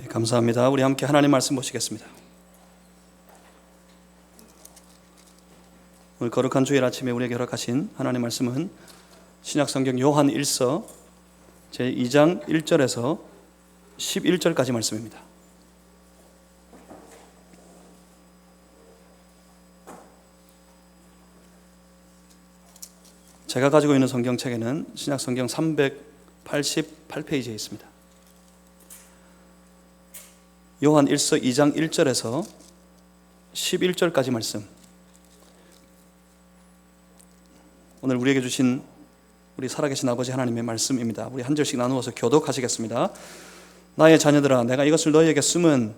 감사합니다. 우리 함께 하나님 말씀 보시겠습니다. 오늘 거룩한 주일 아침에 우리에게 허락하신 하나님 말씀은 신약성경 요한 1서 제2장 1절에서 11절까지 말씀입니다. 제가 가지고 있는 성경책에는 신약성경 388페이지에 있습니다. 요한 1서 2장 1절에서 11절까지 말씀, 오늘 우리에게 주신 우리 살아계신 아버지 하나님의 말씀입니다. 우리 한 절씩 나누어서 교독하시겠습니다. 나의 자녀들아, 내가 이것을 너희에게 쓰면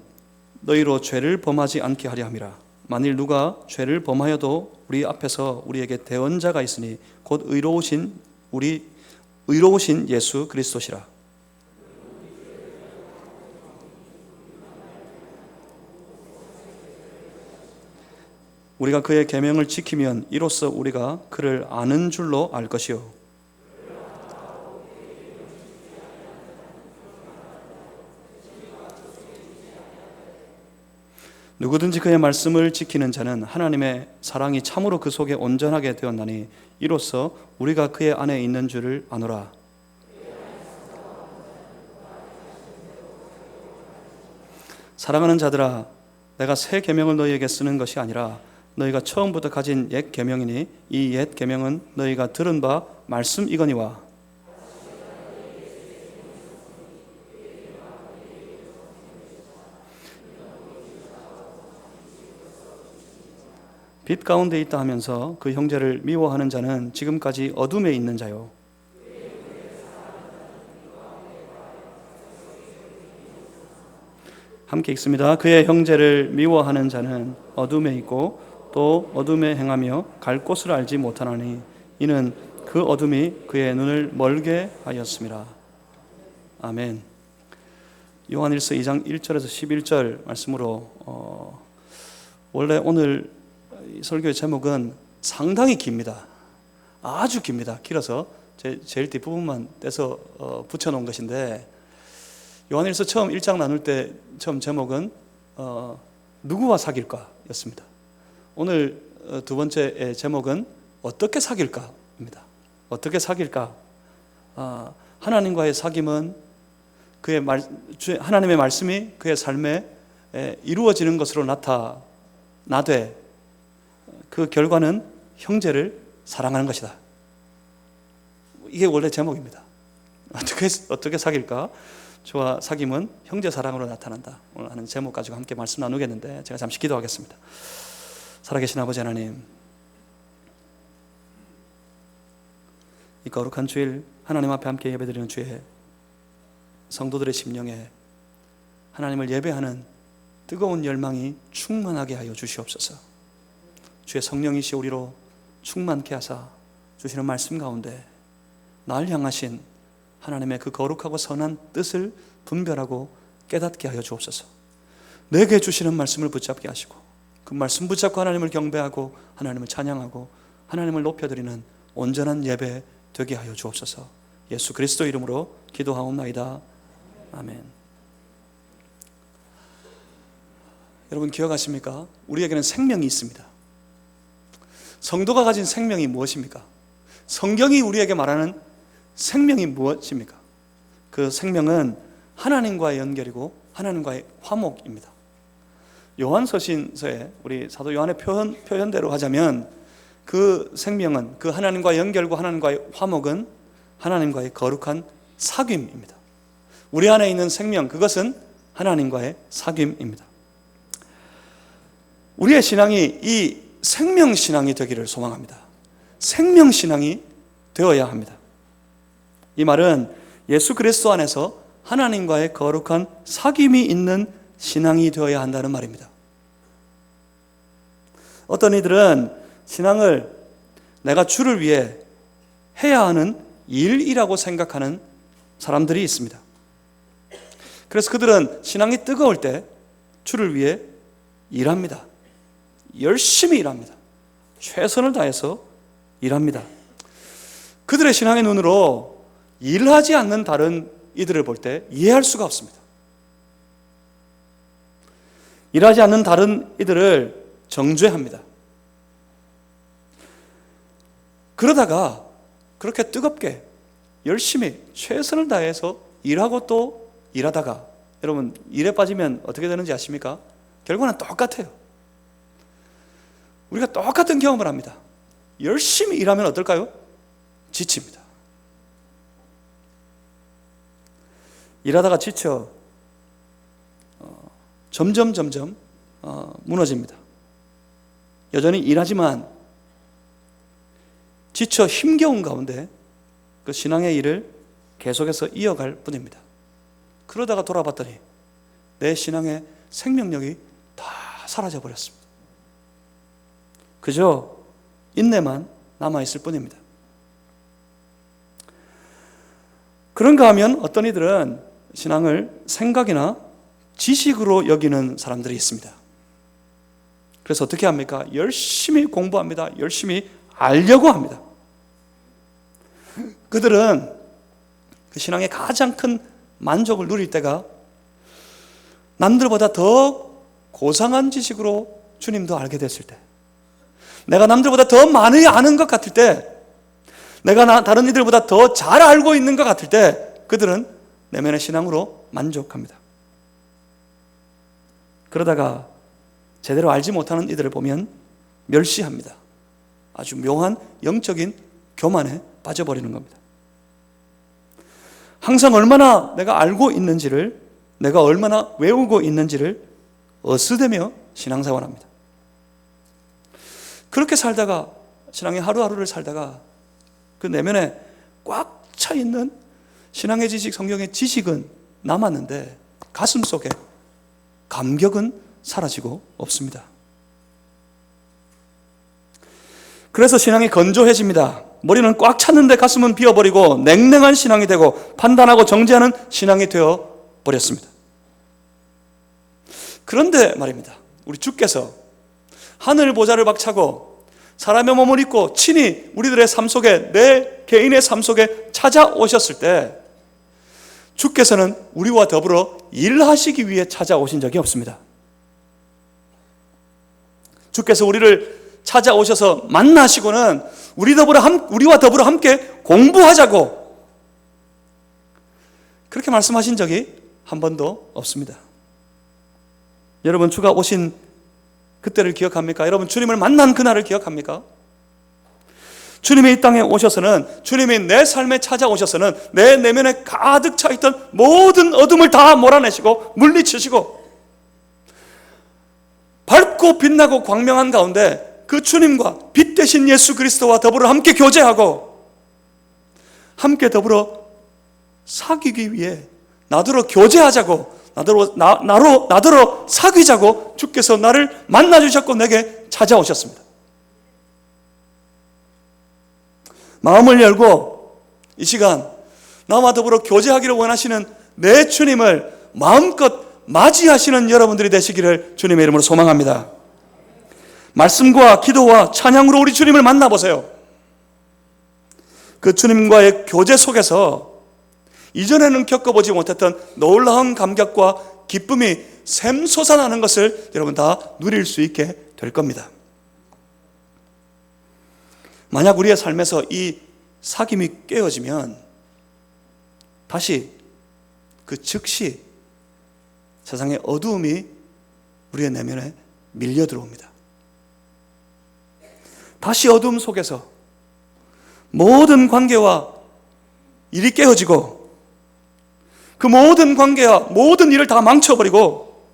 너희로 죄를 범하지 않게 하려 함이라. 만일 누가 죄를 범하여도 우리 앞에서 우리에게 대언자가 있으니 곧 의로우신 예수 그리스도시라. 우리가 그의 계명을 지키면 이로써 우리가 그를 아는 줄로 알 것이요, 누구든지 그의 말씀을 지키는 자는 하나님의 사랑이 참으로 그 속에 온전하게 되었나니 이로써 우리가 그의 안에 있는 줄을 아노라. 사랑하는 자들아, 내가 새 계명을 너희에게 쓰는 것이 아니라 너희가 처음부터 가진 옛 계명이니 이 옛 계명은 너희가 들은 바 말씀이거니와 빛 가운데 있다 하면서 그 형제를 미워하는 자는 지금까지 어둠에 있는 자요, 함께 읽습니다. 그의 형제를 미워하는 자는 어둠에 있고 또 어둠에 행하며 갈 곳을 알지 못하나니 이는 그 어둠이 그의 눈을 멀게 하였습니다. 아멘. 요한 1서 2장 1절에서 11절 말씀으로 원래 오늘 설교의 제목은 상당히 깁니다. 아주 깁니다. 길어서 제일 뒷부분만 떼서 붙여놓은 것인데, 요한일서 처음 1장 나눌 때 처음 제목은 누구와 사귈까 였습니다. 오늘 두 번째 제목은 어떻게 사귈까 입니다. 어떻게 사귈까? 하나님과의 사귐은 하나님의 말씀이 그의 삶에 이루어지는 것으로 나타나되 그 결과는 형제를 사랑하는 것이다. 이게 원래 제목입니다. 어떻게 사귈까? 저와 사귐은 형제 사랑으로 나타난다. 오늘 하는 제목 가지고 함께 말씀 나누겠는데 제가 잠시 기도하겠습니다. 살아계신 아버지 하나님, 이 거룩한 주일 하나님 앞에 함께 예배드리는 주에 성도들의 심령에 하나님을 예배하는 뜨거운 열망이 충만하게 하여 주시옵소서. 주의 성령이시 우리로 충만케 하사 주시는 말씀 가운데 날 향하신 하나님의 그 거룩하고 선한 뜻을 분별하고 깨닫게 하여 주옵소서. 내게 주시는 말씀을 붙잡게 하시고 그 말씀 붙잡고 하나님을 경배하고 하나님을 찬양하고 하나님을 높여드리는 온전한 예배 되게 하여 주옵소서. 예수 그리스도 이름으로 기도하옵나이다. 아멘. 여러분 기억하십니까? 우리에게는 생명이 있습니다. 성도가 가진 생명이 무엇입니까? 성경이 우리에게 말하는 생명이 무엇입니까? 그 생명은 하나님과의 연결이고 하나님과의 화목입니다. 요한서신서에 우리 사도 요한의 표현대로 하자면 그 생명은, 그 하나님과의 연결과 하나님과의 화목은 하나님과의 거룩한 사귐입니다. 우리 안에 있는 생명, 그것은 하나님과의 사귐입니다. 우리의 신앙이 이 생명신앙이 되기를 소망합니다. 생명신앙이 되어야 합니다. 이 말은 예수 그리스도 안에서 하나님과의 거룩한 사귐이 있는 신앙이 되어야 한다는 말입니다. 어떤 이들은 신앙을 내가 주를 위해 해야 하는 일이라고 생각하는 사람들이 있습니다. 그래서 그들은 신앙이 뜨거울 때 주를 위해 일합니다. 열심히 일합니다. 최선을 다해서 일합니다. 그들의 신앙의 눈으로 일하지 않는 다른 이들을 볼 때 이해할 수가 없습니다. 일하지 않는 다른 이들을 정죄합니다. 그러다가 그렇게 뜨겁게 열심히 최선을 다해서 일하고 또 일하다가, 여러분 일에 빠지면 어떻게 되는지 아십니까? 결과는 똑같아요. 우리가 똑같은 경험을 합니다. 열심히 일하면 어떨까요? 지칩니다. 일하다가 지쳐 점점 무너집니다. 여전히 일하지만 지쳐 힘겨운 가운데 그 신앙의 일을 계속해서 이어갈 뿐입니다. 그러다가 돌아봤더니 내 신앙의 생명력이 다 사라져 버렸습니다. 그저 인내만 남아있을 뿐입니다. 그런가 하면 어떤 이들은 신앙을 생각이나 지식으로 여기는 사람들이 있습니다. 그래서 어떻게 합니까? 열심히 공부합니다. 열심히 알려고 합니다. 그들은 그 신앙의 가장 큰 만족을 누릴 때가 남들보다 더 고상한 지식으로 주님도 알게 됐을 때, 내가 남들보다 더 많이 아는 것 같을 때, 내가 다른 이들보다 더 잘 알고 있는 것 같을 때 그들은 내면의 신앙으로 만족합니다. 그러다가 제대로 알지 못하는 이들을 보면 멸시합니다. 아주 묘한 영적인 교만에 빠져버리는 겁니다. 항상 얼마나 내가 알고 있는지를, 내가 얼마나 외우고 있는지를 어스대며 신앙생활합니다. 그렇게 살다가, 신앙의 하루하루를 살다가 그 내면에 꽉 차 있는 신앙의 지식, 성경의 지식은 남았는데 가슴 속에 감격은 사라지고 없습니다. 그래서 신앙이 건조해집니다. 머리는 꽉 찼는데 가슴은 비어버리고 냉랭한 신앙이 되고 판단하고 정죄하는 신앙이 되어버렸습니다. 그런데 말입니다, 우리 주께서 하늘 보좌를 박차고 사람의 몸을 입고 친히 우리들의 삶 속에, 내 개인의 삶 속에 찾아오셨을 때 주께서는 우리와 더불어 일하시기 위해 찾아오신 적이 없습니다. 주께서 우리를 찾아오셔서 만나시고는 우리와 더불어 함께 공부하자고 그렇게 말씀하신 적이 한 번도 없습니다. 여러분, 주가 오신 그때를 기억합니까? 여러분, 주님을 만난 그날을 기억합니까? 주님이 이 땅에 오셔서는, 주님이 내 삶에 찾아오셔서는 내 내면에 가득 차 있던 모든 어둠을 다 몰아내시고 물리치시고 밝고 빛나고 광명한 가운데 그 주님과 빛 대신 예수 그리스도와 더불어 함께 교제하고 함께 더불어 사귀기 위해 나더러 교제하자고, 나더러 사귀자고 주께서 나를 만나주셨고 내게 찾아오셨습니다. 마음을 열고 이 시간 나와 더불어 교제하기를 원하시는 내 주님을 마음껏 맞이하시는 여러분들이 되시기를 주님의 이름으로 소망합니다. 말씀과 기도와 찬양으로 우리 주님을 만나보세요. 그 주님과의 교제 속에서 이전에는 겪어보지 못했던 놀라운 감격과 기쁨이 샘솟아나는 것을 여러분 다 누릴 수 있게 될 겁니다. 만약 우리의 삶에서 이 사귐이 깨어지면 다시 그 즉시 세상의 어두움이 우리의 내면에 밀려 들어옵니다. 다시 어두움 속에서 모든 관계와 일이 깨어지고 그 모든 관계와 모든 일을 다 망쳐버리고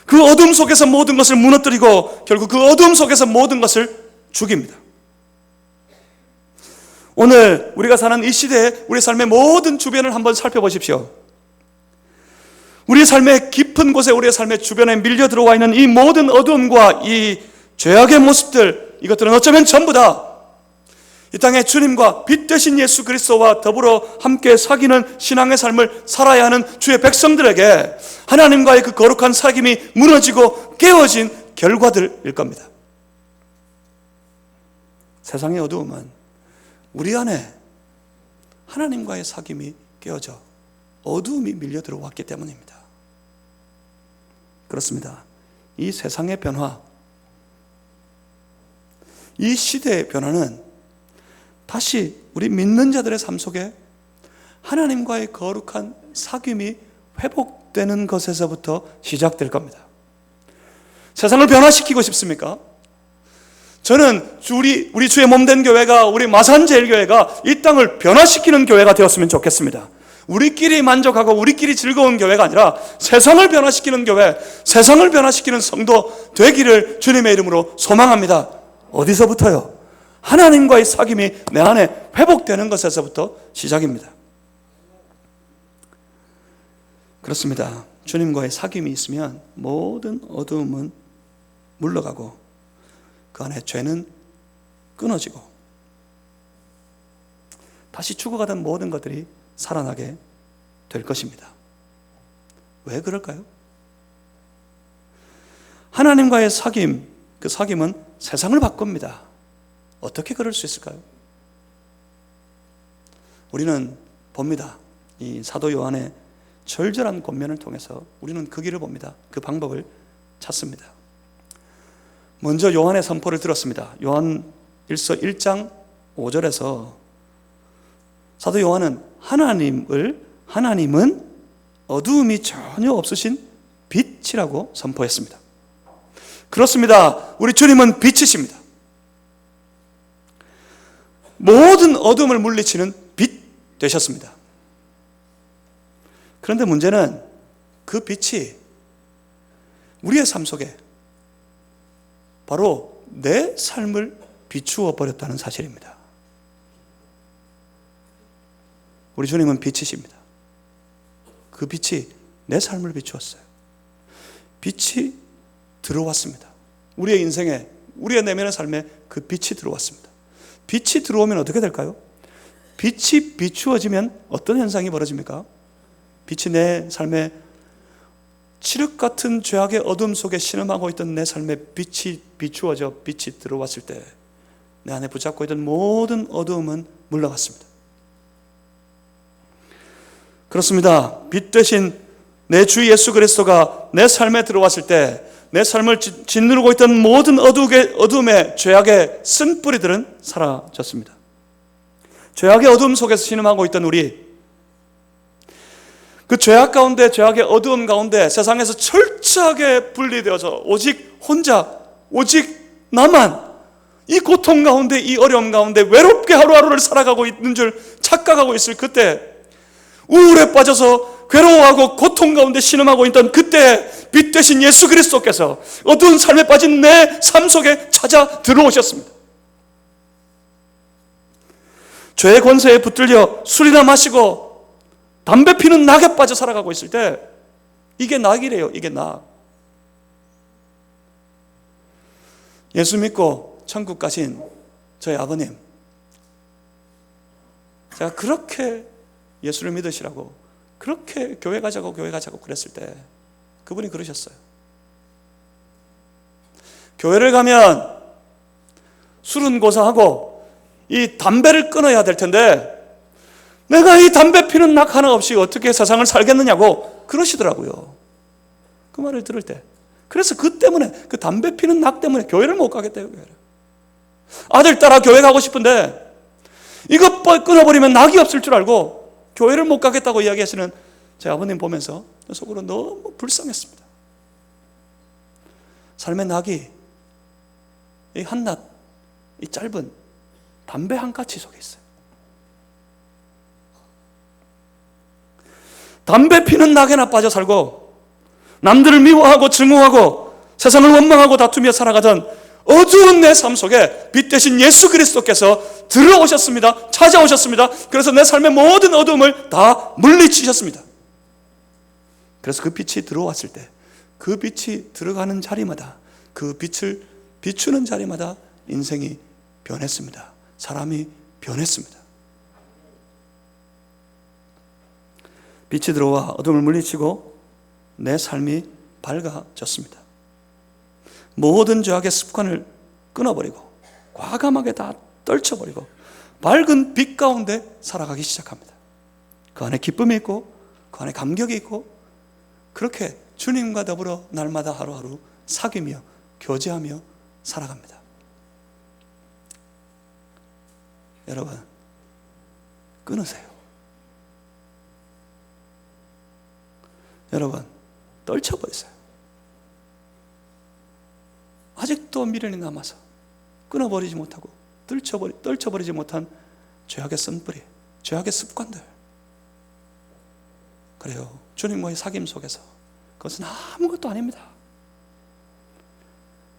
그 어둠 속에서 모든 것을 무너뜨리고 결국 그 어둠 속에서 모든 것을 죽입니다. 오늘 우리가 사는 이 시대에 우리 삶의 모든 주변을 한번 살펴보십시오. 우리의 삶의 깊은 곳에, 우리의 삶의 주변에 밀려 들어와 있는 이 모든 어두움과 이 죄악의 모습들, 이것들은 어쩌면 전부 다 이 땅에 주님과 빛 되신 예수 그리스도와 더불어 함께 사귀는 신앙의 삶을 살아야 하는 주의 백성들에게 하나님과의 그 거룩한 사귐이 무너지고 깨어진 결과들일 겁니다. 세상의 어두움은 우리 안에 하나님과의 사귐이 깨어져 어두움이 밀려 들어왔기 때문입니다. 그렇습니다. 이 세상의 변화, 이 시대의 변화는 다시 우리 믿는 자들의 삶 속에 하나님과의 거룩한 사귐이 회복되는 것에서부터 시작될 겁니다. 세상을 변화시키고 싶습니까? 저는 우리 주의 몸된 교회가, 우리 마산제일교회가 이 땅을 변화시키는 교회가 되었으면 좋겠습니다. 우리끼리 만족하고 우리끼리 즐거운 교회가 아니라 세상을 변화시키는 교회, 세상을 변화시키는 성도 되기를 주님의 이름으로 소망합니다. 어디서부터요? 하나님과의 사귐이 내 안에 회복되는 것에서부터 시작입니다. 그렇습니다. 주님과의 사귐이 있으면 모든 어두움은 물러가고 그 안에 죄는 끊어지고 다시 죽어가던 모든 것들이 살아나게 될 것입니다. 왜 그럴까요? 하나님과의 사귐, 그 사귐은 세상을 바꿉니다. 어떻게 그럴 수 있을까요? 우리는 봅니다. 이 사도 요한의 절절한 권면을 통해서 우리는 그 길을 봅니다. 그 방법을 찾습니다. 먼저 요한의 선포를 들었습니다. 요한 1서 1장 5절에서 사도 요한은 하나님은 어두움이 전혀 없으신 빛이라고 선포했습니다. 그렇습니다. 우리 주님은 빛이십니다. 모든 어둠을 물리치는 빛 되셨습니다. 그런데 문제는 그 빛이 우리의 삶 속에 바로 내 삶을 비추어 버렸다는 사실입니다. 우리 주님은 빛이십니다. 그 빛이 내 삶을 비추었어요. 빛이 들어왔습니다. 우리의 인생에, 우리의 내면의 삶에 그 빛이 들어왔습니다. 빛이 들어오면 어떻게 될까요? 빛이 비추어지면 어떤 현상이 벌어집니까? 빛이 내 삶에 칠흑 같은 죄악의 어둠 속에 신음하고 있던 내 삶에 빛이 비추어져 빛이 들어왔을 때 내 안에 붙잡고 있던 모든 어두움은 물러갔습니다. 그렇습니다. 빛 대신 내 주 예수 그리스도가 내 삶에 들어왔을 때 내 삶을 짓누르고 있던 모든 어둠의 죄악의 쓴뿌리들은 사라졌습니다. 죄악의 어둠 속에서 신음하고 있던 우리, 그 죄악 가운데, 죄악의 어두움 가운데 세상에서 철저하게 분리되어서 오직 혼자, 오직 나만 이 고통 가운데, 이 어려움 가운데 외롭게 하루하루를 살아가고 있는 줄 착각하고 있을 그때, 우울에 빠져서 괴로워하고 고통 가운데 신음하고 있던 그때 빛 대신 예수 그리스도께서 어두운 삶에 빠진 내 삶 속에 찾아 들어오셨습니다. 죄의 권세에 붙들려 술이나 마시고 담배 피는 낙에 빠져 살아가고 있을 때, 이게 낙이래요. 이게 낙. 예수 믿고 천국 가신 저희 아버님, 제가 그렇게 예수를 믿으시라고, 그렇게 교회 가자고 그랬을 때 그분이 그러셨어요. 교회를 가면 술은 고사하고 이 담배를 끊어야 될 텐데 내가 이 담배 피는 낙 하나 없이 어떻게 세상을 살겠느냐고 그러시더라고요. 그 말을 들을 때. 그래서 그 때문에, 그 담배 피는 낙 때문에 교회를 못 가겠대요. 교회를. 아들 따라 교회 가고 싶은데 이것 끊어버리면 낙이 없을 줄 알고 교회를 못 가겠다고 이야기하시는 제 아버님 보면서 속으로 너무 불쌍했습니다. 삶의 낙이 이 한낱, 이 짧은 담배 한 가치 속에 있어요. 담배 피는 낙에나 빠져 살고 남들을 미워하고 증오하고 세상을 원망하고 다투며 살아가던 어두운 내 삶 속에 빛 대신 예수 그리스도께서 들어오셨습니다. 찾아오셨습니다. 그래서 내 삶의 모든 어두움을 다 물리치셨습니다. 그래서 그 빛이 들어왔을 때, 그 빛이 들어가는 자리마다, 그 빛을 비추는 자리마다 인생이 변했습니다. 사람이 변했습니다. 빛이 들어와 어둠을 물리치고 내 삶이 밝아졌습니다. 모든 죄악의 습관을 끊어버리고 과감하게 다 떨쳐버리고 밝은 빛 가운데 살아가기 시작합니다. 그 안에 기쁨이 있고 그 안에 감격이 있고 그렇게 주님과 더불어 날마다 하루하루 사귀며 교제하며 살아갑니다. 여러분, 끊으세요. 여러분, 떨쳐버리세요. 아직도 미련이 남아서 끊어버리지 못하고 떨쳐버리지 못한 죄악의 쓴뿌리, 죄악의 습관들. 그래요. 주님과의 사귐 속에서 그것은 아무것도 아닙니다.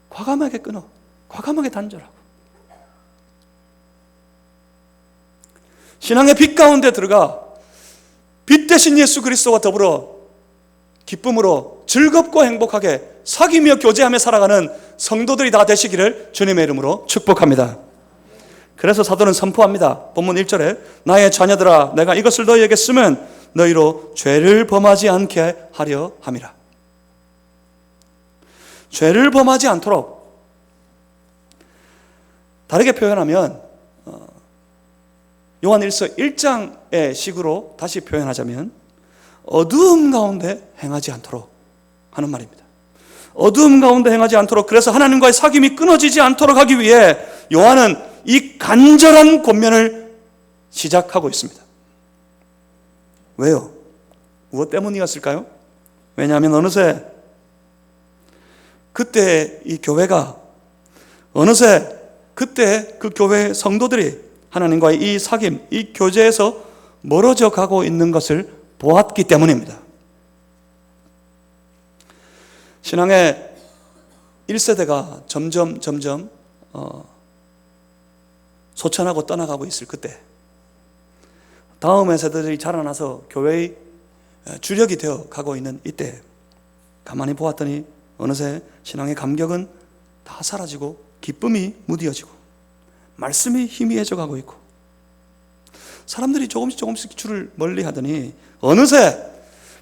과감하게 끊어, 과감하게 단절하고, 신앙의 빛 가운데 들어가 빛 대신 예수 그리스도와 더불어 기쁨으로 즐겁고 행복하게 사귀며 교제하며 살아가는 성도들이 다 되시기를 주님의 이름으로 축복합니다. 그래서 사도는 선포합니다. 본문 1절에 나의 자녀들아 내가 이것을 너희에게 쓰면 너희로 죄를 범하지 않게 하려 함이라. 죄를 범하지 않도록, 다르게 표현하면 요한일서 1장의 식으로 다시 표현하자면 어두움 가운데 행하지 않도록 하는 말입니다. 어두움 가운데 행하지 않도록, 그래서 하나님과의 사귐이 끊어지지 않도록 하기 위해 요한은 이 간절한 권면을 시작하고 있습니다. 왜요? 무엇 때문이었을까요? 왜냐하면 어느새 그때 이 교회가, 어느새 그때 그 교회의 성도들이 하나님과의 이 사귐, 이 교제에서 멀어져 가고 있는 것을 보았기 때문입니다. 신앙의 1세대가 점점 소천하고 떠나가고 있을 그때, 다음의 세대들이 자라나서 교회의 주력이 되어 가고 있는 이때 가만히 보았더니 어느새 신앙의 감격은 다 사라지고 기쁨이 무뎌지고 말씀이 희미해져 가고 있고, 사람들이 조금씩 주를 멀리 하더니 어느새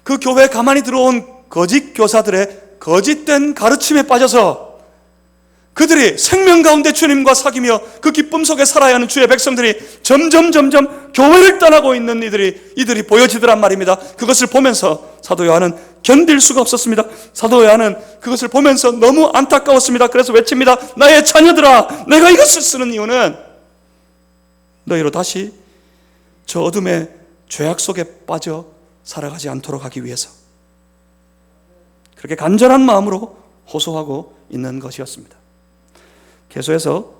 그 교회에 가만히 들어온 거짓 교사들의 거짓된 가르침에 빠져서 그들이 생명 가운데 주님과 사귀며 그 기쁨 속에 살아야 하는 주의 백성들이 점점 교회를 떠나고 있는 이들이 보여지더란 말입니다. 그것을 보면서 사도 요한은 견딜 수가 없었습니다. 사도 요한은 그것을 보면서 너무 안타까웠습니다. 그래서 외칩니다. 나의 자녀들아, 내가 이것을 쓰는 이유는 너희로 다시 저 어둠의 죄악 속에 빠져 살아가지 않도록 하기 위해서, 그렇게 간절한 마음으로 호소하고 있는 것이었습니다. 계속해서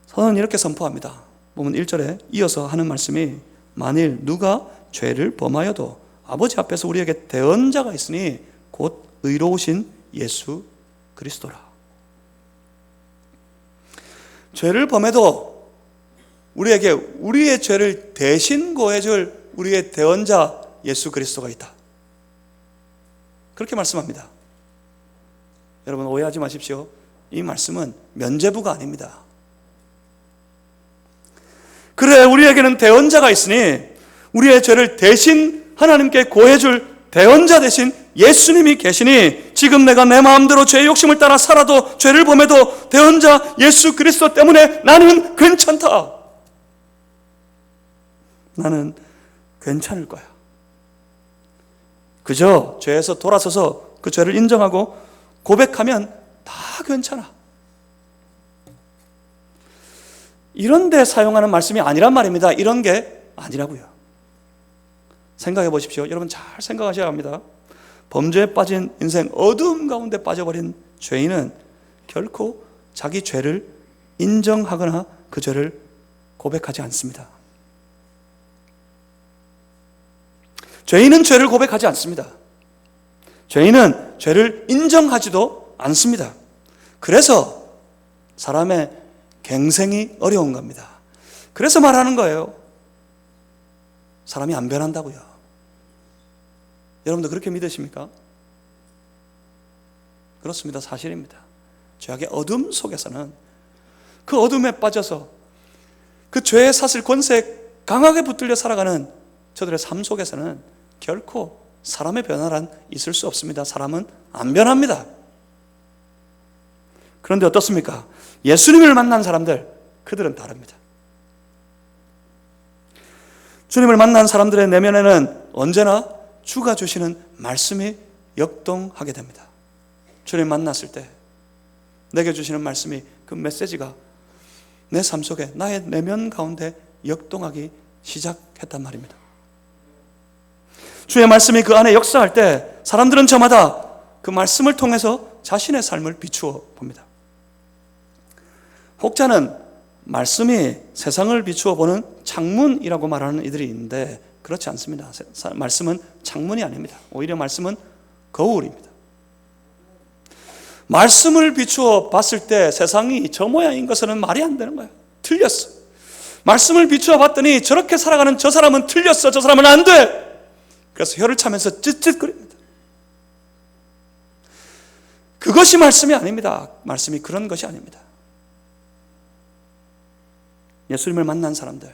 사도는 이렇게 선포합니다. 보면 1절에 이어서 하는 말씀이 만일 누가 죄를 범하여도 아버지 앞에서 우리에게 대언자가 있으니 곧 의로우신 예수 그리스도라. 죄를 범해도 우리에게 우리의 죄를 대신 고해줄 우리의 대언자 예수 그리스도가 있다. 그렇게 말씀합니다. 여러분 오해하지 마십시오. 이 말씀은 면죄부가 아닙니다. 그래, 우리에게는 대언자가 있으니 우리의 죄를 대신 하나님께 고해줄 대언자 대신 예수님이 계시니 지금 내가 내 마음대로 죄의 욕심을 따라 살아도, 죄를 범해도 대언자 예수 그리스도 때문에 나는 괜찮다. 나는 괜찮을 거야. 그저 죄에서 돌아서서 그 죄를 인정하고 고백하면 다 괜찮아. 이런 데 사용하는 말씀이 아니란 말입니다. 이런 게 아니라고요. 생각해 보십시오. 여러분 잘 생각하셔야 합니다. 범죄에 빠진 인생 어두움 가운데 빠져버린 죄인은 결코 자기 죄를 인정하거나 그 죄를 고백하지 않습니다. 죄인은 죄를 고백하지 않습니다. 죄인은 죄를 인정하지도 않습니다. 그래서 사람의 갱생이 어려운 겁니다. 그래서 말하는 거예요. 사람이 안 변한다고요. 여러분도 그렇게 믿으십니까? 그렇습니다. 사실입니다. 죄악의 어둠 속에서는, 그 어둠에 빠져서 그 죄의 사슬 권세에 강하게 붙들려 살아가는 저들의 삶 속에서는 결코 사람의 변화란 있을 수 없습니다. 사람은 안 변합니다. 그런데 어떻습니까? 예수님을 만난 사람들, 그들은 다릅니다. 주님을 만난 사람들의 내면에는 언제나 주가 주시는 말씀이 역동하게 됩니다. 주님 만났을 때 내게 주시는 말씀이, 그 메시지가 내 삶 속에, 나의 내면 가운데 역동하기 시작했단 말입니다. 주의 말씀이 그 안에 역사할 때 사람들은 저마다 그 말씀을 통해서 자신의 삶을 비추어 봅니다. 혹자는 말씀이 세상을 비추어 보는 창문이라고 말하는 이들이 있는데, 그렇지 않습니다. 말씀은 창문이 아닙니다. 오히려 말씀은 거울입니다. 말씀을 비추어 봤을 때 세상이 저 모양인 것은 말이 안 되는 거예요. 틀렸어. 말씀을 비추어 봤더니 저렇게 살아가는 저 사람은 틀렸어. 저 사람은 안 돼. 그래서 혀를 차면서 쯧쯧거립니다. 그것이 말씀이 아닙니다. 말씀이 그런 것이 아닙니다. 예수님을 만난 사람들,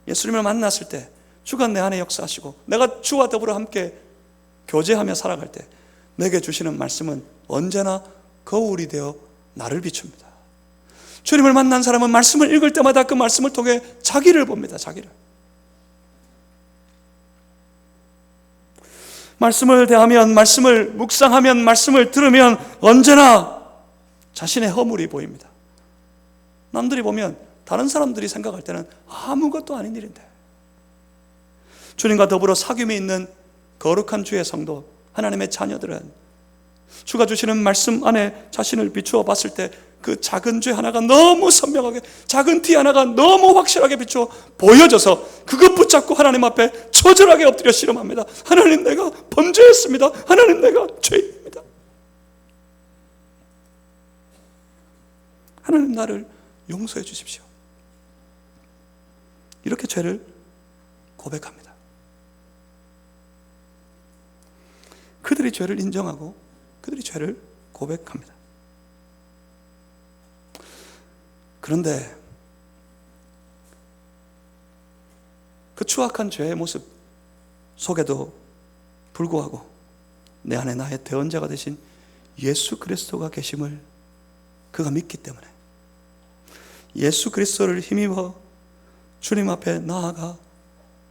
예수님을 만났을 때 주가 내 안에 역사하시고 내가 주와 더불어 함께 교제하며 살아갈 때 내게 주시는 말씀은 언제나 거울이 되어 나를 비춥니다. 주님을 만난 사람은 말씀을 읽을 때마다 그 말씀을 통해 자기를 봅니다. 자기를. 말씀을 대하면, 말씀을 묵상하면, 말씀을 들으면 언제나 자신의 허물이 보입니다. 남들이 보면, 다른 사람들이 생각할 때는 아무것도 아닌 일인데, 주님과 더불어 사귐이 있는 거룩한 주의 성도, 하나님의 자녀들은 주가 주시는 말씀 안에 자신을 비추어 봤을 때 그 작은 죄 하나가 너무 선명하게, 작은 티 하나가 너무 확실하게 비추어 보여져서 그것 붙잡고 하나님 앞에 처절하게 엎드려 씨름합니다. 하나님, 내가 범죄했습니다. 하나님, 내가 죄인입니다. 하나님, 나를 용서해 주십시오. 이렇게 죄를 고백합니다. 그들이 죄를 인정하고 그들이 죄를 고백합니다. 그런데 그 추악한 죄의 모습 속에도 불구하고 내 안에 나의 대언자가 되신 예수 그리스도가 계심을 그가 믿기 때문에 예수 그리스도를 힘입어 주님 앞에 나아가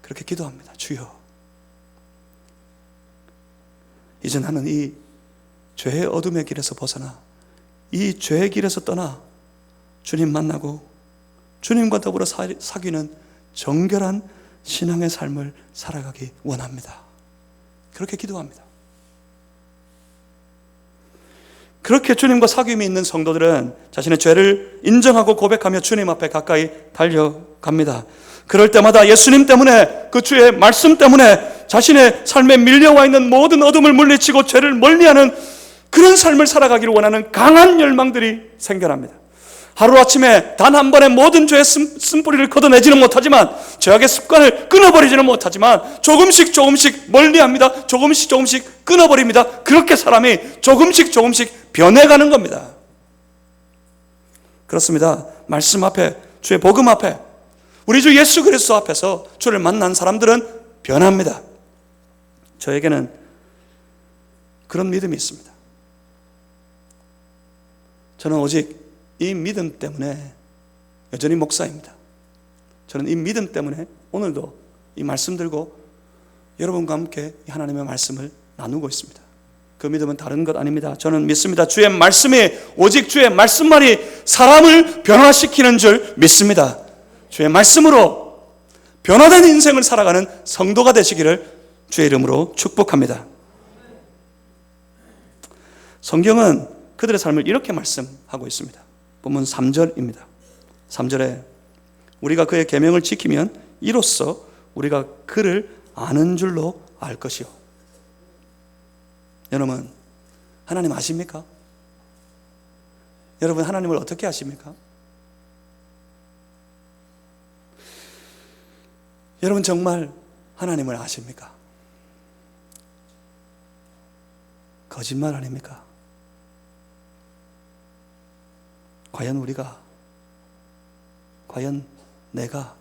그렇게 기도합니다. 주여, 이제 나는 이 죄의 어둠의 길에서 벗어나 이 죄의 길에서 떠나 주님 만나고 주님과 더불어 사귀는 정결한 신앙의 삶을 살아가기 원합니다. 그렇게 기도합니다. 그렇게 주님과 사귐이 있는 성도들은 자신의 죄를 인정하고 고백하며 주님 앞에 가까이 달려갑니다. 그럴 때마다 예수님 때문에, 그 주의 말씀 때문에 자신의 삶에 밀려와 있는 모든 어둠을 물리치고 죄를 멀리하는 그런 삶을 살아가기를 원하는 강한 열망들이 생겨납니다. 하루아침에 단 한 번의 모든 죄의 쓴뿌리를 걷어내지는 못하지만, 죄악의 습관을 끊어버리지는 못하지만 조금씩 멀리합니다. 조금씩 끊어버립니다. 그렇게 사람이 조금씩 변해가는 겁니다. 그렇습니다. 말씀 앞에, 주의 복음 앞에, 우리 주 예수 그리스도 앞에서 주를 만난 사람들은 변합니다. 저에게는 그런 믿음이 있습니다. 저는 오직 이 믿음 때문에 여전히 목사입니다. 저는 이 믿음 때문에 오늘도 이 말씀 들고 여러분과 함께 하나님의 말씀을 나누고 있습니다. 그 믿음은 다른 것 아닙니다. 저는 믿습니다. 주의 말씀이, 오직 주의 말씀만이 사람을 변화시키는 줄 믿습니다. 주의 말씀으로 변화된 인생을 살아가는 성도가 되시기를 주의 이름으로 축복합니다. 성경은 그들의 삶을 이렇게 말씀하고 있습니다. 본문 3절입니다. 3절에 우리가 그의 계명을 지키면 이로써 우리가 그를 아는 줄로 알 것이요. 여러분, 하나님 아십니까? 여러분, 하나님을 어떻게 아십니까? 여러분, 정말 하나님을 아십니까? 거짓말 아닙니까? 과연 내가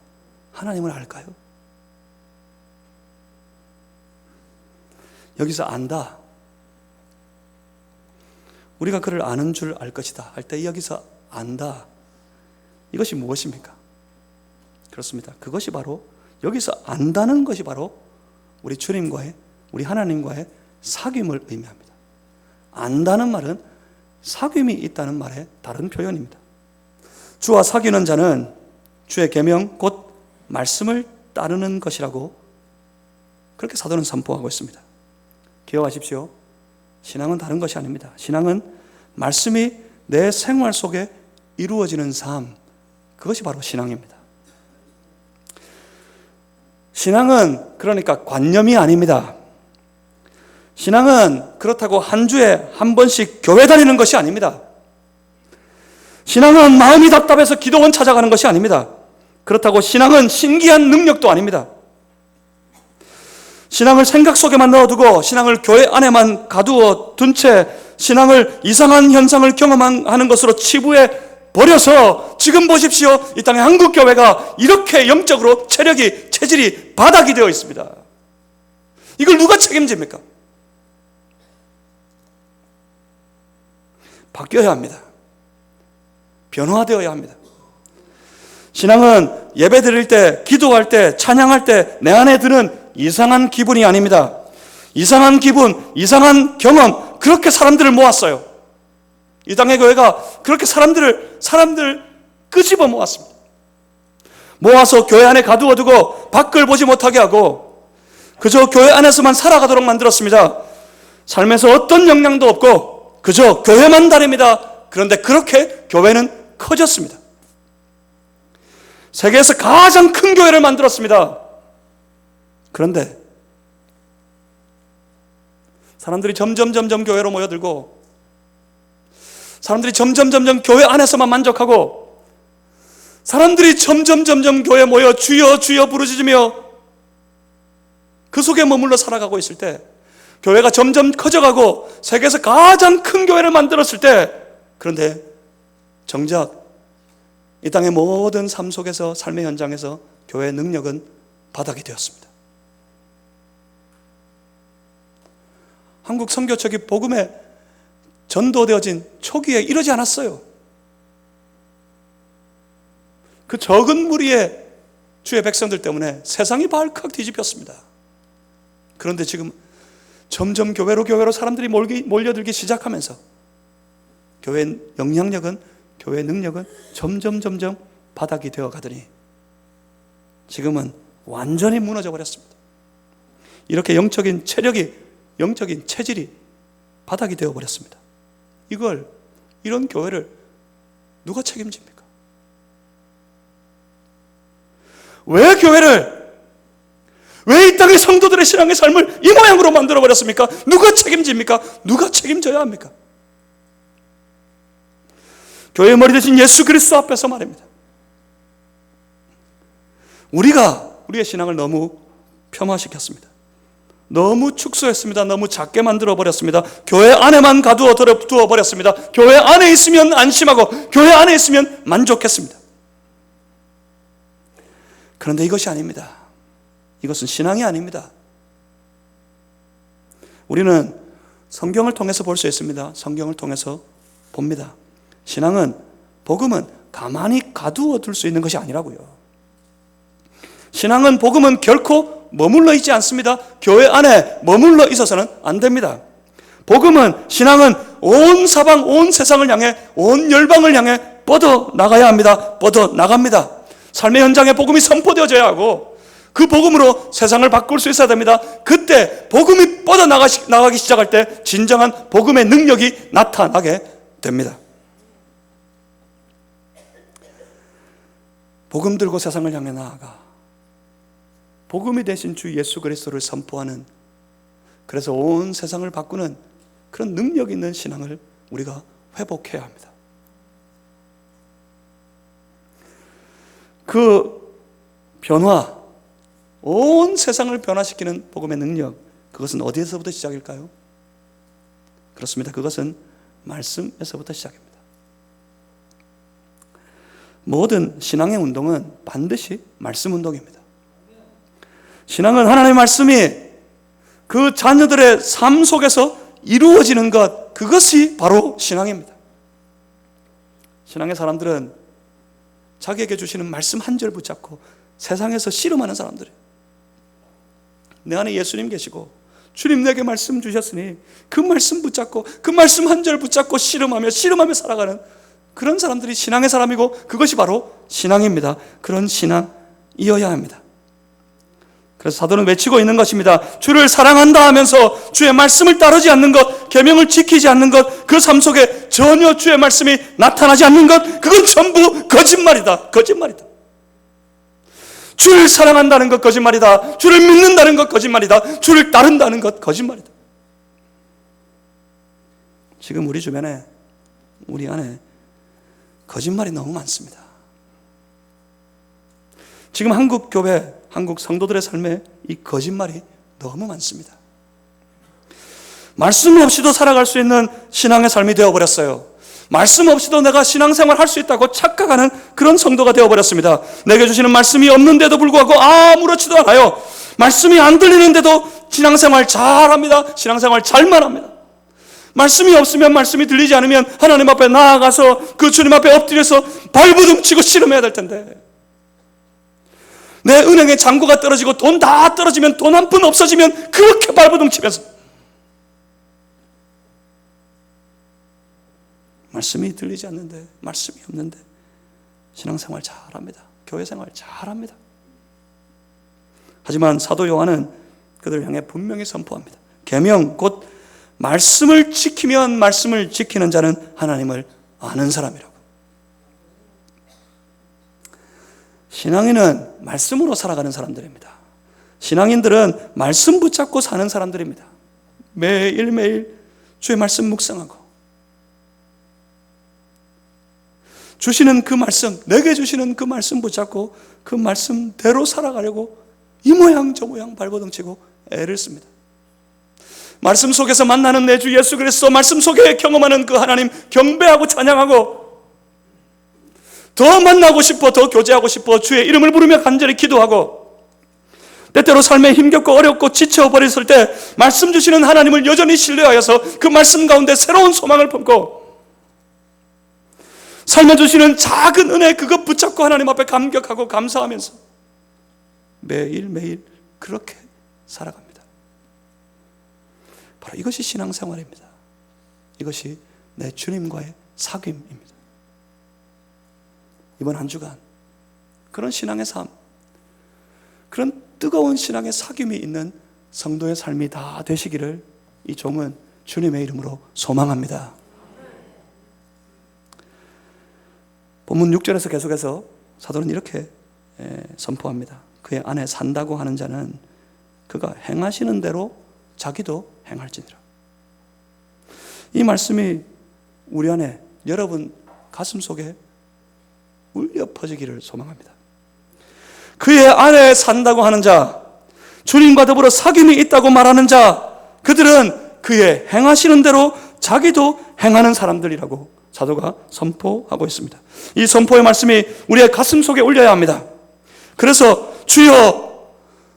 하나님을 알까요? 여기서 안다, 우리가 그를 아는 줄 알 것이다 할 때 여기서 안다, 이것이 무엇입니까? 그렇습니다. 그것이 바로, 여기서 안다는 것이 바로 우리 주님과의, 우리 하나님과의 사귐을 의미합니다. 안다는 말은 사귐이 있다는 말의 다른 표현입니다. 주와 사귀는 자는 주의 계명 곧 말씀을 따르는 것이라고 그렇게 사도는 선포하고 있습니다. 기억하십시오. 신앙은 다른 것이 아닙니다. 신앙은 말씀이 내 생활 속에 이루어지는 삶, 그것이 바로 신앙입니다. 신앙은 그러니까 관념이 아닙니다. 신앙은 그렇다고 한 주에 한 번씩 교회 다니는 것이 아닙니다. 신앙은 마음이 답답해서 기도원 찾아가는 것이 아닙니다. 그렇다고 신앙은 신기한 능력도 아닙니다. 신앙을 생각 속에만 넣어두고 신앙을 교회 안에만 가두어 둔 채 신앙을 이상한 현상을 경험하는 것으로 치부해 버려서 지금 보십시오. 이 땅의 한국 교회가 이렇게 영적으로 체질이 바닥이 되어 있습니다. 이걸 누가 책임집니까? 바뀌어야 합니다. 변화되어야 합니다. 신앙은 예배 드릴 때, 기도할 때, 찬양할 때 내 안에 드는 이상한 기분이 아닙니다. 이상한 기분, 이상한 경험, 그렇게 사람들을 모았어요. 이 땅의 교회가 그렇게 사람들 끄집어 모았습니다. 모아서 교회 안에 가두어두고 밖을 보지 못하게 하고 그저 교회 안에서만 살아가도록 만들었습니다. 삶에서 어떤 영향도 없고 그저 교회만 다닙니다. 그런데 그렇게 교회는 커졌습니다. 세계에서 가장 큰 교회를 만들었습니다. 그런데 사람들이 점점 교회로 모여들고 사람들이 점점 교회 안에서만 만족하고 사람들이 점점 교회에 모여 주여 주여 부르짖으며 그 속에 머물러 살아가고 있을 때 교회가 점점 커져가고 세계에서 가장 큰 교회를 만들었을 때 그런데 정작 이 땅의 모든 삶 속에서 삶의 현장에서 교회의 능력은 바닥이 되었습니다. 한국 선교척이 복음에 전도되어진 초기에 이러지 않았어요. 그 적은 무리의 주의 백성들 때문에 세상이 발칵 뒤집혔습니다. 그런데 지금 점점 교회로 사람들이 몰려들기 시작하면서 교회의 영향력은, 교회의 능력은 점점 바닥이 되어 가더니 지금은 완전히 무너져 버렸습니다. 이렇게 영적인 체질이 바닥이 되어 버렸습니다. 이런 교회를 누가 책임집니까? 왜 이 땅의 성도들의 신앙의 삶을 이 모양으로 만들어 버렸습니까? 누가 책임집니까? 누가 책임져야 합니까? 교회의 머리 대신 예수 그리스도 앞에서 말입니다. 우리가 우리의 신앙을 너무 폄하시켰습니다. 너무 축소했습니다. 너무 작게 만들어 버렸습니다. 교회 안에만 가두어 두어 버렸습니다. 교회 안에 있으면 안심하고 교회 안에 있으면 만족했습니다. 그런데 이것이 아닙니다. 이것은 신앙이 아닙니다. 우리는 성경을 통해서 볼 수 있습니다. 성경을 통해서 봅니다. 복음은 가만히 가두어 둘 수 있는 것이 아니라고요. 복음은 결코 머물러 있지 않습니다. 교회 안에 머물러 있어서는 안 됩니다. 신앙은 온 사방, 온 세상을 향해, 온 열방을 향해 뻗어 나가야 합니다. 뻗어 나갑니다. 삶의 현장에 복음이 선포되어져야 하고 그 복음으로 세상을 바꿀 수 있어야 됩니다. 그때 복음이 뻗어 나가기 시작할 때 진정한 복음의 능력이 나타나게 됩니다. 복음 들고 세상을 향해 나아가 복음이 되신 주 예수 그리스도를 선포하는, 그래서 온 세상을 바꾸는 그런 능력 있는 신앙을 우리가 회복해야 합니다. 그 변화, 온 세상을 변화시키는 복음의 능력, 그것은 어디에서부터 시작일까요? 그렇습니다. 그것은 말씀에서부터 시작입니다. 모든 신앙의 운동은 반드시 말씀 운동입니다. 신앙은 하나님의 말씀이 그 자녀들의 삶 속에서 이루어지는 것, 그것이 바로 신앙입니다. 신앙의 사람들은 자기에게 주시는 말씀 한 절 붙잡고 세상에서 씨름하는 사람들이에요. 내 안에 예수님 계시고 주님 내게 말씀 주셨으니 그 말씀 붙잡고 그 말씀 한 절 붙잡고 씨름하며 살아가는 그런 사람들이 신앙의 사람이고 그것이 바로 신앙입니다. 그런 신앙이어야 합니다. 그래서 사도는 외치고 있는 것입니다. 주를 사랑한다 하면서 주의 말씀을 따르지 않는 것, 계명을 지키지 않는 것, 그 삶 속에 전혀 주의 말씀이 나타나지 않는 것, 그건 전부 거짓말이다. 거짓말이다. 주를 사랑한다는 것 거짓말이다. 주를 믿는다는 것 거짓말이다. 주를 따른다는 것 거짓말이다. 지금 우리 주변에, 우리 안에 거짓말이 너무 많습니다. 지금 한국 교회, 한국 성도들의 삶에 이 거짓말이 너무 많습니다. 말씀 없이도 살아갈 수 있는 신앙의 삶이 되어버렸어요. 말씀 없이도 내가 신앙생활 할 수 있다고 착각하는 그런 성도가 되어버렸습니다. 내게 주시는 말씀이 없는데도 불구하고 아무렇지도 않아요. 말씀이 안 들리는데도 신앙생활 잘합니다. 신앙생활 잘만 합니다. 말씀이 없으면, 말씀이 들리지 않으면 하나님 앞에 나아가서 그 주님 앞에 엎드려서 발부둥치고 씨름해야 될 텐데, 내 은행에 잔고가 떨어지고 돈 다 떨어지면, 돈 한 푼 없어지면 그렇게 발부둥치면서 말씀이 들리지 않는데, 말씀이 없는데 신앙생활 잘합니다. 교회생활 잘합니다. 하지만 사도 요한은 그들을 향해 분명히 선포합니다. 계명, 곧 말씀을 지키면 말씀을 지키는 자는 하나님을 아는 사람이라고. 신앙인은 말씀으로 살아가는 사람들입니다. 신앙인들은 말씀 붙잡고 사는 사람들입니다. 매일매일 주의 말씀 묵상하고 주시는 그 말씀, 내게 주시는 그 말씀 붙잡고 그 말씀대로 살아가려고 이 모양 저 모양 발버둥치고 애를 씁니다. 말씀 속에서 만나는 내 주 예수 그리스도, 말씀 속에 경험하는 그 하나님 경배하고 찬양하고 더 만나고 싶어, 더 교제하고 싶어 주의 이름을 부르며 간절히 기도하고, 때때로 삶에 힘겹고 어렵고 지쳐버렸을 때 말씀 주시는 하나님을 여전히 신뢰하여서 그 말씀 가운데 새로운 소망을 품고 삶에 주시는 작은 은혜 그것 붙잡고 하나님 앞에 감격하고 감사하면서 매일매일 그렇게 살아갑니다. 바로 이것이 신앙생활입니다. 이것이 내 주님과의 사귐입니다. 이번 한 주간 그런 신앙의 삶, 그런 뜨거운 신앙의 사귐이 있는 성도의 삶이 다 되시기를 이 종은 주님의 이름으로 소망합니다. 본문 6절에서 계속해서 사도는 이렇게 선포합니다. 그의 안에 산다고 하는 자는 그가 행하시는 대로 자기도 행할지니라. 이 말씀이 우리 안에, 여러분 가슴 속에 울려 퍼지기를 소망합니다. 그의 안에 산다고 하는 자, 주님과 더불어 사귐이 있다고 말하는 자, 그들은 그의 행하시는 대로 자기도 행하는 사람들이라고 사도가 선포하고 있습니다. 이 선포의 말씀이 우리의 가슴 속에 울려야 합니다. 그래서 주여,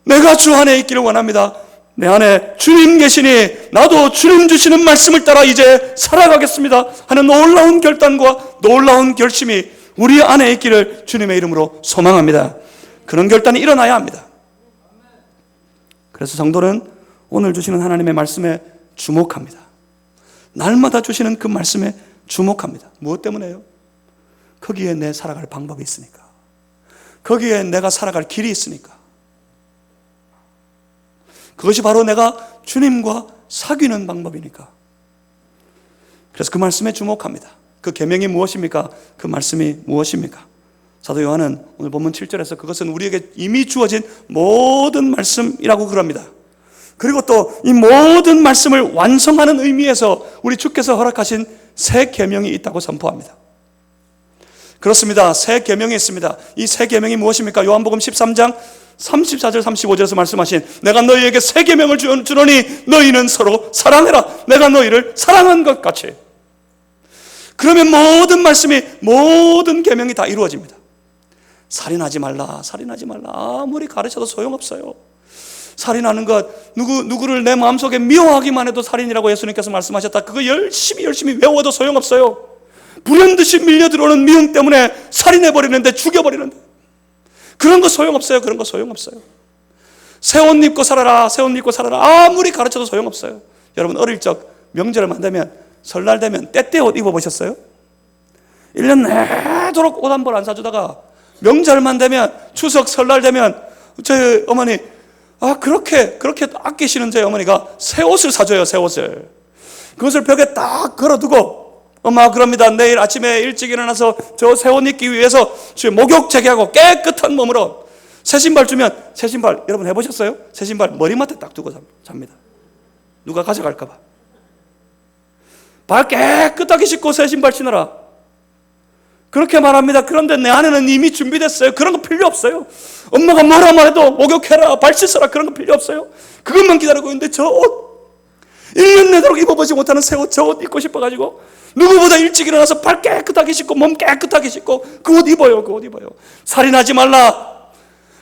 내가 주 안에 있기를 원합니다. 내 안에 주님 계시니 나도 주님 주시는 말씀을 따라 이제 살아가겠습니다 하는 놀라운 결단과 놀라운 결심이 우리 안에 있기를 주님의 이름으로 소망합니다. 그런 결단이 일어나야 합니다. 그래서 성도는 오늘 주시는 하나님의 말씀에 주목합니다. 날마다 주시는 그 말씀에 주목합니다. 무엇 때문에요? 거기에 내 살아갈 방법이 있으니까. 거기에 내가 살아갈 길이 있으니까. 그것이 바로 내가 주님과 사귀는 방법이니까. 그래서 그 말씀에 주목합니다. 그 계명이 무엇입니까? 그 말씀이 무엇입니까? 사도 요한은 오늘 본문 7절에서 그것은 우리에게 이미 주어진 모든 말씀이라고 그럽니다. 그리고 또 이 모든 말씀을 완성하는 의미에서 우리 주께서 허락하신 새 계명이 있다고 선포합니다. 그렇습니다. 새 계명이 있습니다. 이 새 계명이 무엇입니까? 요한복음 13장 34절 35절에서 말씀하신 내가 너희에게 새 계명을 주노니 너희는 서로 사랑해라. 내가 너희를 사랑한 것 같이. 그러면 모든 말씀이, 모든 계명이 다 이루어집니다. 살인하지 말라, 살인하지 말라. 아무리 가르쳐도 소용없어요. 살인하는 것, 누구를 내 마음속에 미워하기만 해도 살인이라고 예수님께서 말씀하셨다. 그거 열심히 외워도 소용없어요. 불현듯이 밀려들어오는 미움 때문에 살인해버리는데, 죽여버리는데, 그런 거 소용없어요. 그런 거 소용없어요. 새 옷 입고 살아라, 새 옷 입고 살아라. 아무리 가르쳐도 소용없어요. 여러분 어릴 적 명절만 되면, 설날 되면 때때 옷 입어보셨어요? 1년 내도록 옷 한 벌 안 사주다가 명절만 되면, 추석 설날 되면 저희 어머니 그렇게 아끼시는 저희 어머니가 새 옷을 사줘요. 새 옷을. 그것을 벽에 딱 걸어두고, 엄마 그럽니다. 내일 아침에 일찍 일어나서 저 새 옷 입기 위해서 목욕 재개하고 깨끗한 몸으로 새 신발 주면, 새 신발 여러분 해보셨어요? 새 신발 머리맡에 딱 두고 잡니다. 누가 가져갈까 봐. 발 깨끗하게 씻고 새 신발 신어라, 그렇게 말합니다. 그런데 내 안에는 이미 준비됐어요. 그런 거 필요 없어요. 엄마가 뭐라 말해도 목욕해라, 발 씻어라, 그런 거 필요 없어요. 그것만 기다리고 있는데 저 옷, 1년 내도록 입어보지 못하는 새 옷, 저 옷 입고 싶어가지고 누구보다 일찍 일어나서 발 깨끗하게 씻고 몸 깨끗하게 씻고 그 옷 입어요. 그 옷 입어요. 살인하지 말라,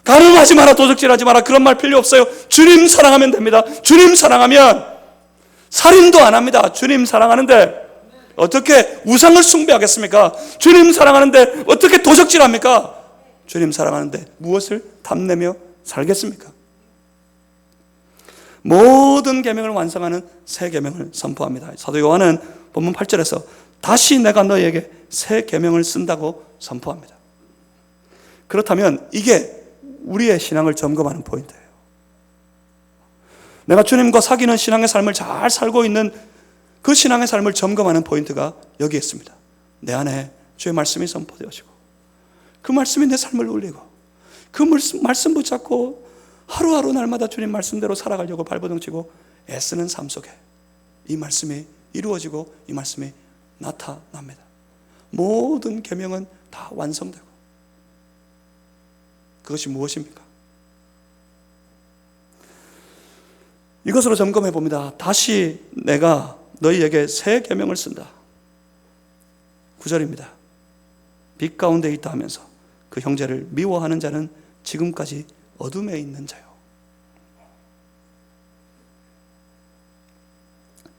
가늠하지 마라, 도적질하지 마라, 그런 말 필요 없어요. 주님 사랑하면 됩니다. 주님 사랑하면 살인도 안 합니다. 주님 사랑하는데 어떻게 우상을 숭배하겠습니까? 주님 사랑하는데 어떻게 도적질합니까? 주님 사랑하는데 무엇을 탐내며 살겠습니까? 모든 계명을 완성하는 새 계명을 선포합니다. 사도 요한은 본문 8절에서 다시 내가 너희에게 새 계명을 쓴다고 선포합니다. 그렇다면 이게 우리의 신앙을 점검하는 포인트예요. 내가 주님과 사귀는 신앙의 삶을 잘 살고 있는 그 신앙의 삶을 점검하는 포인트가 여기에 있습니다. 내 안에 주의 말씀이 선포되어지고, 그 말씀이 내 삶을 울리고, 그 말씀 붙잡고 하루하루 날마다 주님 말씀대로 살아가려고 발버둥치고 애쓰는 삶 속에 이 말씀이 이루어지고 이 말씀이 나타납니다. 모든 계명은 다 완성되고. 그것이 무엇입니까? 이것으로 점검해 봅니다. 다시 내가 너희에게 새 계명을 쓴다. 9절입니다. 빛 가운데 있다 하면서 그 형제를 미워하는 자는 지금까지 어둠에 있는 자요.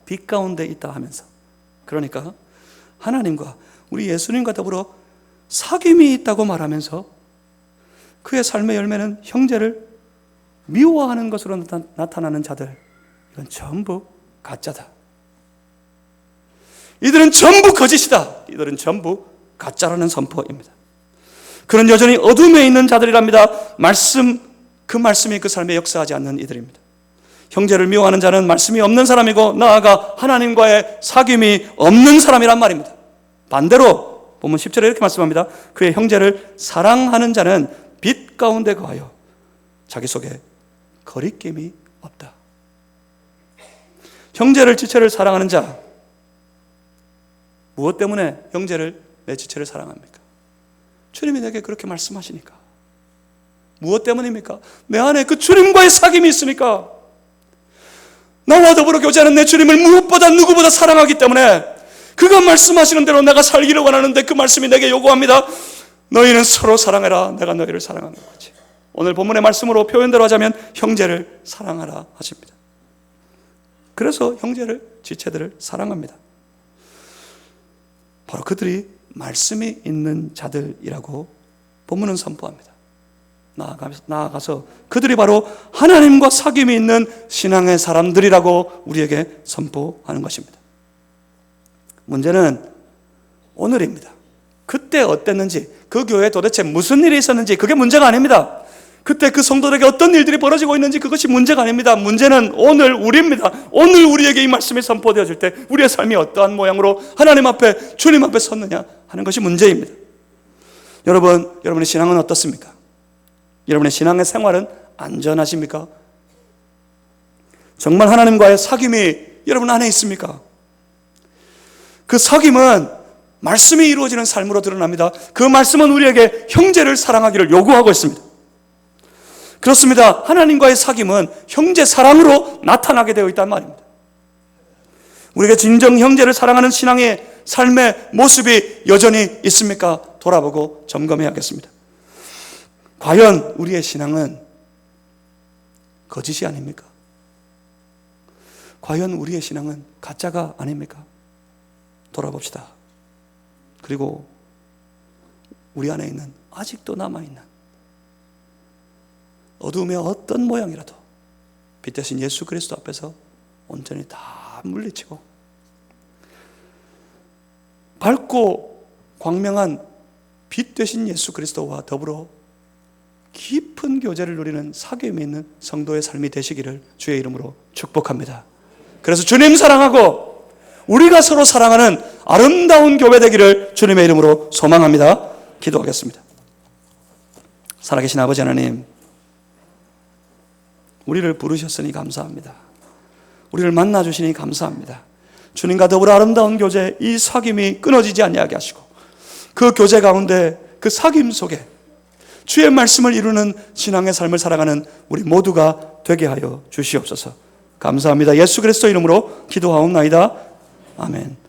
빛 가운데 있다 하면서, 그러니까 하나님과 우리 예수님과 더불어 사귐이 있다고 말하면서 그의 삶의 열매는 형제를 미워하는 것으로 나타나는 자들, 이건 전부 가짜다. 이들은 전부 거짓이다. 이들은 전부 가짜라는 선포입니다. 그는 여전히 어둠에 있는 자들이랍니다. 그 말씀이 그 삶에 역사하지 않는 이들입니다. 형제를 미워하는 자는 말씀이 없는 사람이고, 나아가 하나님과의 사귐이 없는 사람이란 말입니다. 반대로 보면 10절에 이렇게 말씀합니다. 그의 형제를 사랑하는 자는 빛 가운데 거하여 자기 속에 거리낌이 없다. 형제를, 지체를 사랑하는 자, 무엇 때문에 형제를, 내 지체를 사랑합니까? 주님이 내게 그렇게 말씀하시니까. 무엇 때문입니까? 내 안에 그 주님과의 사귐이 있으니까. 나와 더불어 교제하는 내 주님을 무엇보다 누구보다 사랑하기 때문에 그가 말씀하시는 대로 내가 살기를 원하는데, 그 말씀이 내게 요구합니다. 너희는 서로 사랑해라, 내가 너희를 사랑하는 거지. 오늘 본문의 말씀으로 표현대로 하자면 형제를 사랑하라 하십니다. 그래서 형제를, 지체들을 사랑합니다. 바로 그들이 말씀이 있는 자들이라고 본문은 선포합니다. 나아가서 그들이 바로 하나님과 사귐이 있는 신앙의 사람들이라고 우리에게 선포하는 것입니다. 문제는 오늘입니다. 그때 어땠는지, 그 교회에 도대체 무슨 일이 있었는지, 그게 문제가 아닙니다. 그때 그 성도들에게 어떤 일들이 벌어지고 있는지, 그것이 문제가 아닙니다. 문제는 오늘 우리입니다. 오늘 우리에게 이 말씀이 선포되어질 때 우리의 삶이 어떠한 모양으로 하나님 앞에, 주님 앞에 섰느냐 하는 것이 문제입니다. 여러분의 신앙은 어떻습니까? 여러분의 신앙의 생활은 안전하십니까? 정말 하나님과의 사귐이 여러분 안에 있습니까? 그 사귐은 말씀이 이루어지는 삶으로 드러납니다. 그 말씀은 우리에게 형제를 사랑하기를 요구하고 있습니다. 그렇습니다. 하나님과의 사귐은 형제 사랑으로 나타나게 되어 있단 말입니다. 우리가 진정 형제를 사랑하는 신앙의 삶의 모습이 여전히 있습니까? 돌아보고 점검해야겠습니다. 과연 우리의 신앙은 거짓이 아닙니까? 과연 우리의 신앙은 가짜가 아닙니까? 돌아봅시다. 그리고 우리 안에 있는, 아직도 남아있는 어둠의 어떤 모양이라도 빛 대신 예수 그리스도 앞에서 온전히 다 물리치고 밝고 광명한 빛 되신 예수 그리스도와 더불어 깊은 교제를 누리는 사귐이 있는 성도의 삶이 되시기를 주의 이름으로 축복합니다. 그래서 주님 사랑하고 우리가 서로 사랑하는 아름다운 교회 되기를 주님의 이름으로 소망합니다. 기도하겠습니다. 살아계신 아버지 하나님, 우리를 부르셨으니 감사합니다. 우리를 만나주시니 감사합니다. 주님과 더불어 아름다운 교제, 이 사귐이 끊어지지 아니하게 하시고 그 교제 가운데 그 사귐 속에 주의 말씀을 이루는 신앙의 삶을 살아가는 우리 모두가 되게 하여 주시옵소서. 감사합니다. 예수 그리스도 이름으로 기도하옵나이다. 아멘.